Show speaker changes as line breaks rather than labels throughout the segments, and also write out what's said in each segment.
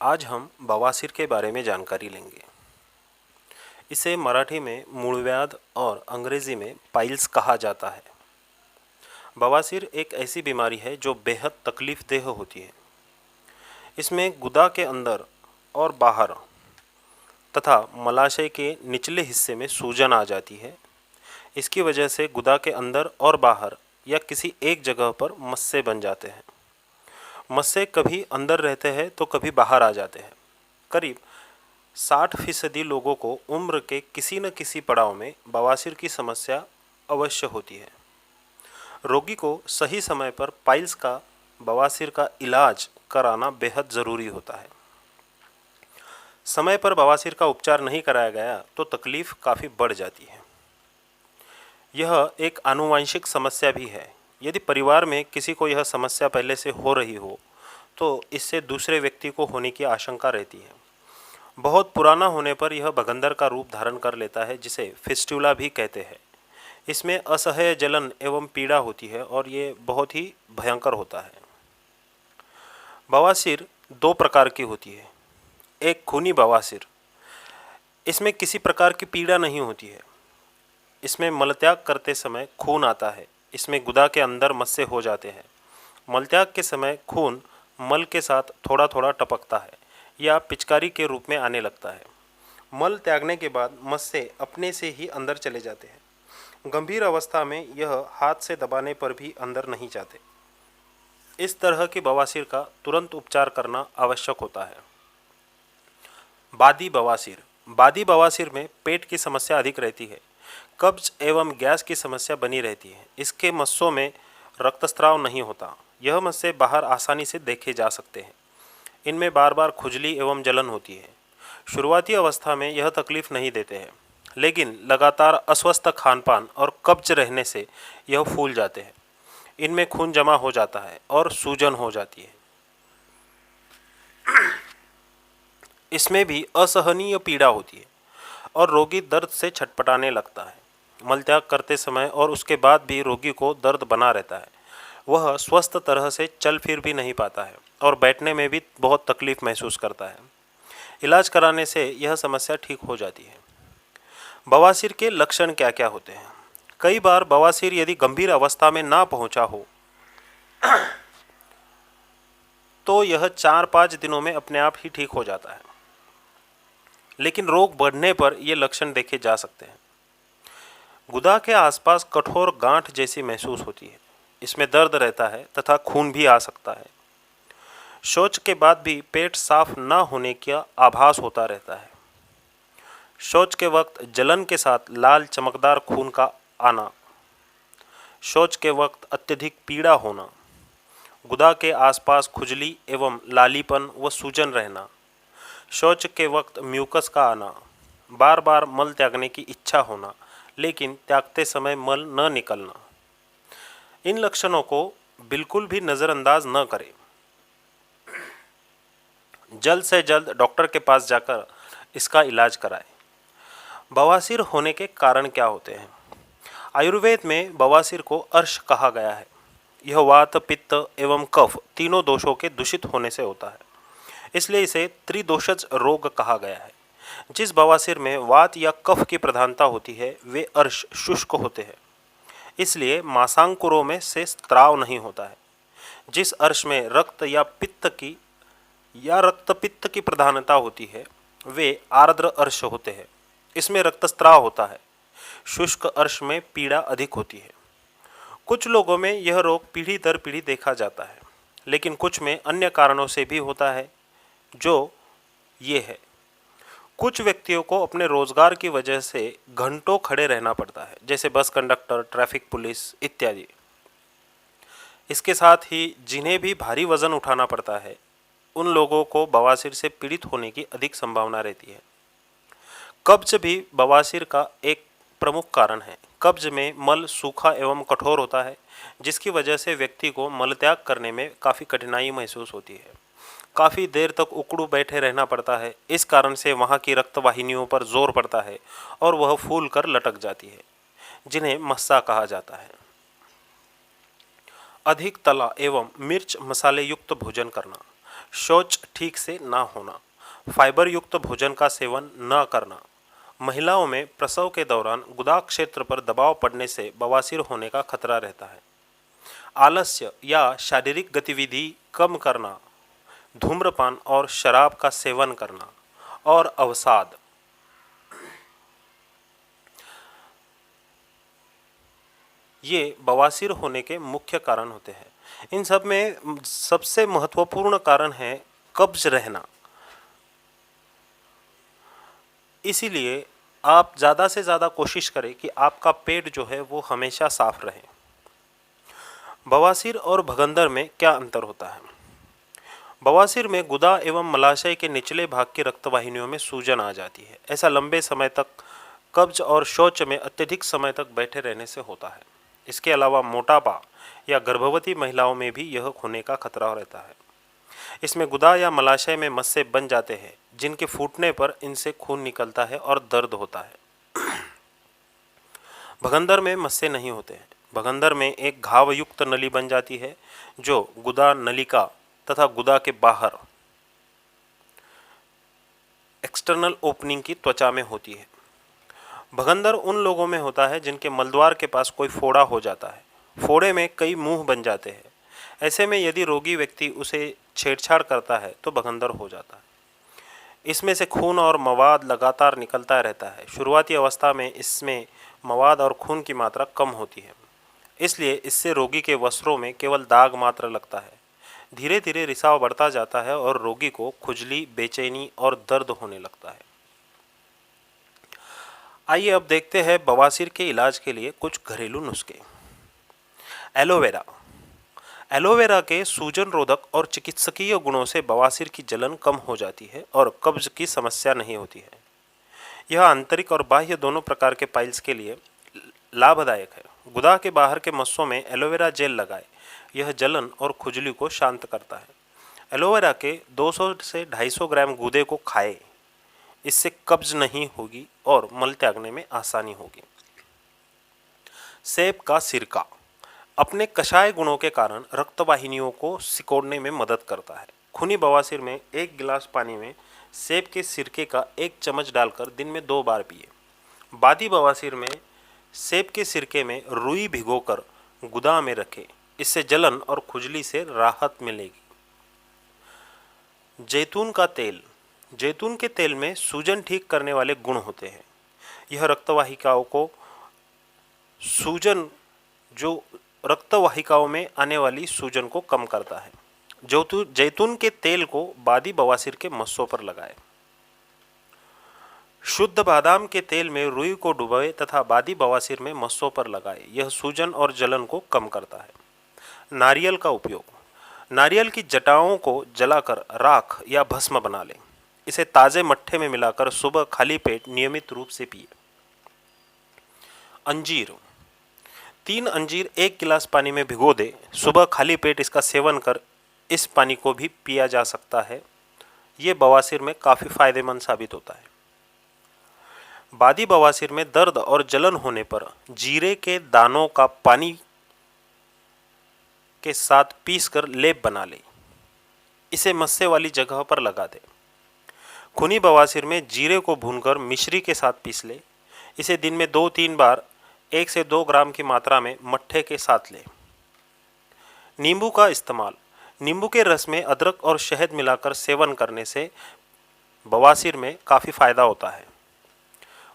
आज हम बवासीर के बारे में जानकारी लेंगे। इसे मराठी में मूलव्याध और अंग्रेजी में पाइल्स कहा जाता है। बवासीर एक ऐसी बीमारी है जो बेहद तकलीफ़देह होती है। इसमें गुदा के अंदर और बाहर तथा मलाशय के निचले हिस्से में सूजन आ जाती है। इसकी वजह से गुदा के अंदर और बाहर या किसी एक जगह पर मस्से बन जाते हैं। मस्से कभी अंदर रहते हैं तो कभी बाहर आ जाते हैं। करीब 60% लोगों को उम्र के किसी न किसी पड़ाव में बवासीर की समस्या अवश्य होती है। रोगी को सही समय पर पाइल्स का बवासीर का इलाज कराना बेहद ज़रूरी होता है। समय पर बवासीर का उपचार नहीं कराया गया तो तकलीफ़ काफ़ी बढ़ जाती है। यह एक आनुवंशिक समस्या भी है। यदि परिवार में किसी को यह समस्या पहले से हो रही हो तो इससे दूसरे व्यक्ति को होने की आशंका रहती है। बहुत पुराना होने पर यह भगंदर का रूप धारण कर लेता है, जिसे फिस्टुला भी कहते हैं। इसमें असह्य जलन एवं पीड़ा होती है और ये बहुत ही भयंकर होता है। बवासीर दो प्रकार की होती है। एक खूनी बवासीर, इसमें किसी प्रकार की पीड़ा नहीं होती है। इसमें मलत्याग करते समय खून आता है। इसमें गुदा के अंदर मस्से हो जाते हैं। मलत्याग के समय खून मल के साथ थोड़ा थोड़ा टपकता है या पिचकारी के रूप में आने लगता है। मल त्यागने के बाद मस्से अपने से ही अंदर चले जाते हैं। गंभीर अवस्था में यह हाथ से दबाने पर भी अंदर नहीं जाते। इस तरह की बवासीर का तुरंत उपचार करना आवश्यक होता है। बादी बवासीर, बादी बवासीर में पेट की समस्या अधिक रहती है। कब्ज एवं गैस की समस्या बनी रहती है। इसके मस्सों में रक्तस्राव नहीं होता। यह मस्से बाहर आसानी से देखे जा सकते हैं। इनमें बार बार खुजली एवं जलन होती है। शुरुआती अवस्था में यह तकलीफ नहीं देते हैं, लेकिन लगातार अस्वस्थ खानपान और कब्ज रहने से यह फूल जाते हैं। इनमें खून जमा हो जाता है और सूजन हो जाती है। इसमें भी असहनीय पीड़ा होती है और रोगी दर्द से छटपटाने लगता है। मलत्याग करते समय और उसके बाद भी रोगी को दर्द बना रहता है। वह स्वस्थ तरह से चल फिर भी नहीं पाता है और बैठने में भी बहुत तकलीफ महसूस करता है। इलाज कराने से यह समस्या ठीक हो जाती है। बवासीर के लक्षण क्या क्या होते हैं? कई बार बवासीर यदि गंभीर अवस्था में ना पहुंचा हो तो यह 4-5 दिनों में अपने आप ही ठीक हो जाता है, लेकिन रोग बढ़ने पर ये लक्षण देखे जा सकते हैं। गुदा के आसपास कठोर गांठ जैसी महसूस होती है। इसमें दर्द रहता है तथा खून भी आ सकता है। शौच के बाद भी पेट साफ न होने का आभास होता रहता है। शौच के वक्त जलन के साथ लाल चमकदार खून का आना। शौच के वक्त अत्यधिक पीड़ा होना। गुदा के आसपास खुजली एवं लालीपन व सूजन रहना। शौच के वक्त म्यूकस का आना। बार बार मल त्यागने की इच्छा होना, लेकिन त्यागते समय मल न निकलना। इन लक्षणों को बिल्कुल भी नज़रअंदाज न करें। जल्द से जल्द डॉक्टर के पास जाकर इसका इलाज कराएं। बवासीर होने के कारण क्या होते हैं? आयुर्वेद में बवासीर को अर्श कहा गया है। यह वात, पित्त एवं कफ तीनों दोषों के दूषित होने से होता है, इसलिए इसे त्रिदोषज रोग कहा गया है। जिस बवासीर में वात या कफ की प्रधानता होती है वे अर्श शुष्क होते हैं, इसलिए मांसांकुरों में से स्त्राव नहीं होता है। जिस अर्श में रक्त पित्त की प्रधानता होती है वे आर्द्र अर्श होते हैं। इसमें रक्तस्त्राव होता है। शुष्क अर्श में पीड़ा अधिक होती है। कुछ लोगों में यह रोग पीढ़ी दर पीढ़ी देखा जाता है, लेकिन कुछ में अन्य कारणों से भी होता है, जो ये है। कुछ व्यक्तियों को अपने रोजगार की वजह से घंटों खड़े रहना पड़ता है, जैसे बस कंडक्टर, ट्रैफिक पुलिस इत्यादि। इसके साथ ही जिन्हें भी भारी वजन उठाना पड़ता है उन लोगों को बवासीर से पीड़ित होने की अधिक संभावना रहती है। कब्ज भी बवासीर का एक प्रमुख कारण है। कब्ज में मल सूखा एवं कठोर होता है, जिसकी वजह से व्यक्ति को मलत्याग करने में काफ़ी कठिनाई महसूस होती है। काफ़ी देर तक उकड़ू बैठे रहना पड़ता है। इस कारण से वहाँ की रक्तवाहिनियों पर जोर पड़ता है और वह फूल कर लटक जाती है, जिन्हें मस्सा कहा जाता है। अधिक तला एवं मिर्च मसाले युक्त भोजन करना। शौच ठीक से ना होना, फाइबर युक्त भोजन का सेवन न करना, महिलाओं में प्रसव के दौरान गुदा क्षेत्र पर दबाव पड़ने से बवासीर होने का खतरा रहता है, आलस्य या शारीरिक गतिविधि कम करना, धूम्रपान और शराब का सेवन करना और अवसाद। ये बवासीर होने के मुख्य कारण होते हैं। इन सब में सबसे महत्वपूर्ण कारण है कब्ज रहना। इसीलिए आप ज़्यादा से ज़्यादा कोशिश करें कि आपका पेट जो है वो हमेशा साफ रहे। बवासीर और भगंदर में क्या अंतर होता है? बवासीर में गुदा एवं मलाशय के निचले भाग की रक्तवाहिनियों में सूजन आ जाती है। ऐसा लंबे समय तक कब्ज और शौच में अत्यधिक समय तक बैठे रहने से होता है। इसके अलावा मोटापा या गर्भवती महिलाओं में भी यह होने का खतरा रहता है। इसमें गुदा या मलाशय में मस्से बन जाते हैं, जिनके फूटने पर इनसे खून निकलता है और दर्द होता है। भगंदर में मस्से नहीं होते हैं। भगंदर में एक घाव युक्त नली बन जाती है, जो गुदा नलिका तथा गुदा के बाहर एक्सटर्नल ओपनिंग की त्वचा में होती है। भगंदर उन लोगों में होता है जिनके मलद्वार के पास कोई फोड़ा हो जाता है। फोड़े में कई मुंह बन जाते हैं। ऐसे में यदि रोगी व्यक्ति उसे छेड़छाड़ करता है तो भगंदर हो जाता है। इसमें से खून और मवाद लगातार निकलता रहता है। शुरुआती अवस्था में इसमें मवाद और खून की मात्रा कम होती है, इसलिए इससे रोगी के वस्त्रों में केवल दाग मात्र लगता है। धीरे धीरे रिसाव बढ़ता जाता है और रोगी को खुजली, बेचैनी और दर्द होने लगता है। आइए अब देखते हैं बवासीर के इलाज के लिए कुछ घरेलू नुस्खे। एलोवेरा। एलोवेरा के सूजन रोधक और चिकित्सकीय गुणों से बवासीर की जलन कम हो जाती है और कब्ज की समस्या नहीं होती है। यह आंतरिक और बाह्य दोनों प्रकार के पाइल्स के लिए लाभदायक है। गुदा के बाहर के मस्सों में एलोवेरा जेल लगाए। यह जलन और खुजली को शांत करता है। एलोवेरा के 200 से 250 ग्राम गूदे को खाए। इससे कब्ज नहीं होगी और मल त्यागने में आसानी होगी। सेब का सिरका अपने कषाय गुणों के कारण रक्तवाहिनियों को सिकोड़ने में मदद करता है। खूनी बवासीर में 1 गिलास पानी में सेब के सिरके का 1 चम्मच डालकर दिन में 2 बार पिए। बादी बवासीर में सेब के सिरके में रुई भिगोकर गुदा में रखें। इससे जलन और खुजली से राहत मिलेगी। जैतून का तेल। जैतून के तेल में सूजन ठीक करने वाले गुण होते हैं। यह रक्तवाहिकाओं को सूजन जो रक्तवाहिकाओं में आने वाली सूजन को कम करता है। जैतून के तेल को बादी बवासीर के मस्सों पर लगाएं। शुद्ध बादाम के तेल में रुई को डुबोए तथा बादी बवासीर में मस्सों पर लगाएं। यह सूजन और जलन को कम करता है। नारियल का उपयोग। नारियल की जटाओं को जलाकर राख या भस्म बना लें। इसे ताजे मट्ठे में मिलाकर सुबह खाली पेट नियमित रूप से पिए। अंजीर। 3 अंजीर 1 गिलास पानी में भिगो दे। सुबह खाली पेट इसका सेवन कर इस पानी को भी पिया जा सकता है। ये बवासीर में काफ़ी फायदेमंद साबित होता है। बादी बवासीर में दर्द और जलन होने पर जीरे के दानों का पानी के साथ पीसकर लेप बना ले। इसे मस्से वाली जगह पर लगा दे। खूनी बवासीर में जीरे को भूनकर मिश्री के साथ पीस ले। इसे दिन में 2-3 बार 1 से 2 ग्राम की मात्रा में मट्ठे के साथ ले। नींबू का इस्तेमाल। नींबू के रस में अदरक और शहद मिलाकर सेवन करने से बवासीर में काफ़ी फायदा होता है।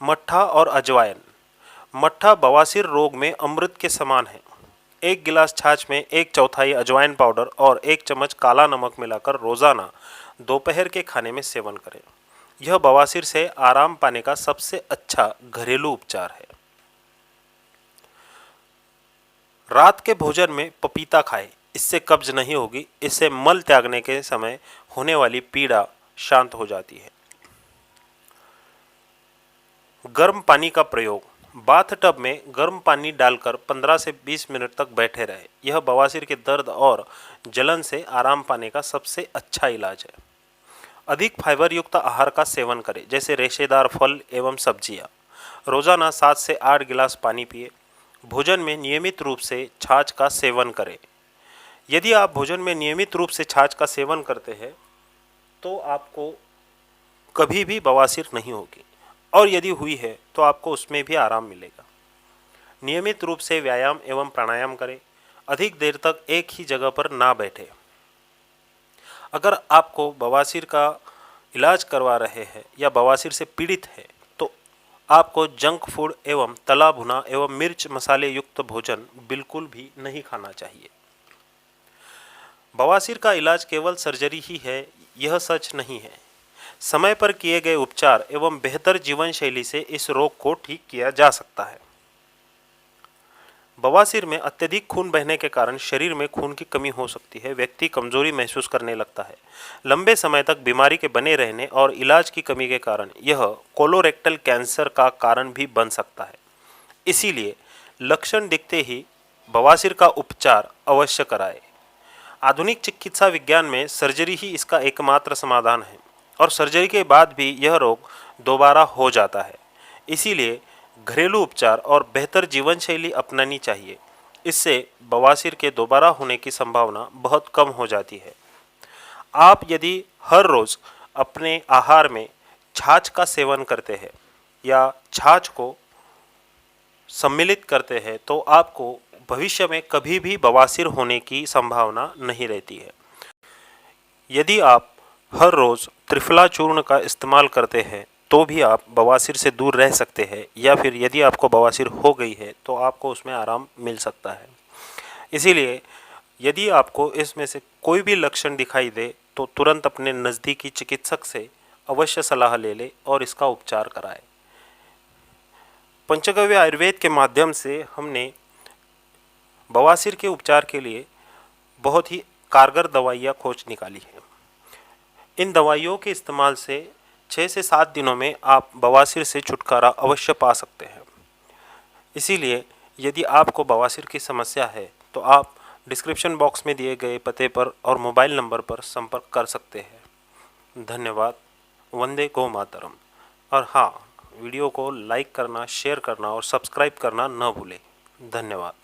मट्ठा और अजवाइन। मट्ठा बवासीर रोग में अमृत के समान है। 1 गिलास छाछ में 1/4 अजवाइन पाउडर और 1 चम्मच काला नमक मिलाकर रोजाना दोपहर के खाने में सेवन करें। यह बवासीर से आराम पाने का सबसे अच्छा घरेलू उपचार है। रात के भोजन में पपीता खाएं। इससे कब्ज नहीं होगी। इससे मल त्यागने के समय होने वाली पीड़ा शांत हो जाती है। गर्म पानी का प्रयोग। बाथ टब में गर्म पानी डालकर 15 से 20 मिनट तक बैठे रहे। यह बवासीर के दर्द और जलन से आराम पाने का सबसे अच्छा इलाज है। अधिक फाइबर युक्त आहार का सेवन करें, जैसे रेशेदार फल एवं सब्जियां। रोजाना 7 से 8 गिलास पानी पिए। भोजन में नियमित रूप से छाछ का सेवन करें। यदि आप भोजन में नियमित रूप से छाछ का सेवन करते हैं तो आपको कभी भी बवासीर नहीं होगी, और यदि हुई है तो आपको उसमें भी आराम मिलेगा। नियमित रूप से व्यायाम एवं प्राणायाम करें। अधिक देर तक एक ही जगह पर ना बैठे। अगर आपको बवासीर का इलाज करवा रहे हैं या बवासीर से पीड़ित है तो आपको जंक फूड एवं तला भुना एवं मिर्च मसाले युक्त भोजन बिल्कुल भी नहीं खाना चाहिए। बवासीर का इलाज केवल सर्जरी ही है, यह सच नहीं है। समय पर किए गए उपचार एवं बेहतर जीवन शैली से इस रोग को ठीक किया जा सकता है। बवासीर में अत्यधिक खून बहने के कारण शरीर में खून की कमी हो सकती है। व्यक्ति कमजोरी महसूस करने लगता है। लंबे समय तक बीमारी के बने रहने और इलाज की कमी के कारण यह कोलोरेक्टल कैंसर का कारण भी बन सकता है। इसीलिए लक्षण दिखते ही बवासीर का उपचार अवश्य कराएं। आधुनिक चिकित्सा विज्ञान में सर्जरी ही इसका एकमात्र समाधान है, और सर्जरी के बाद भी यह रोग दोबारा हो जाता है। इसीलिए घरेलू उपचार और बेहतर जीवन शैली अपनानी चाहिए। इससे बवासीर के दोबारा होने की संभावना बहुत कम हो जाती है। आप यदि हर रोज़ अपने आहार में छाछ का सेवन करते हैं या छाछ को सम्मिलित करते हैं तो आपको भविष्य में कभी भी बवासीर होने की संभावना नहीं रहती है। यदि आप हर रोज़ त्रिफला चूर्ण का इस्तेमाल करते हैं तो भी आप बवासीर से दूर रह सकते हैं, या फिर यदि आपको बवासीर हो गई है तो आपको उसमें आराम मिल सकता है। इसीलिए यदि आपको इसमें से कोई भी लक्षण दिखाई दे तो तुरंत अपने नज़दीकी चिकित्सक से अवश्य सलाह ले लें और इसका उपचार कराएं। पंचगव्य आयुर्वेद के माध्यम से हमने बवासीर के उपचार के लिए बहुत ही कारगर दवाइयाँ खोज निकाली है। इन दवाइयों के इस्तेमाल से 6 से 7 दिनों में आप बवासीर से छुटकारा अवश्य पा सकते हैं। इसीलिए यदि आपको बवासीर की समस्या है तो आप डिस्क्रिप्शन बॉक्स में दिए गए पते पर और मोबाइल नंबर पर संपर्क कर सकते हैं। धन्यवाद। वंदे गौ मातरम। और हाँ, वीडियो को लाइक करना, शेयर करना और सब्सक्राइब करना न भूलें। धन्यवाद।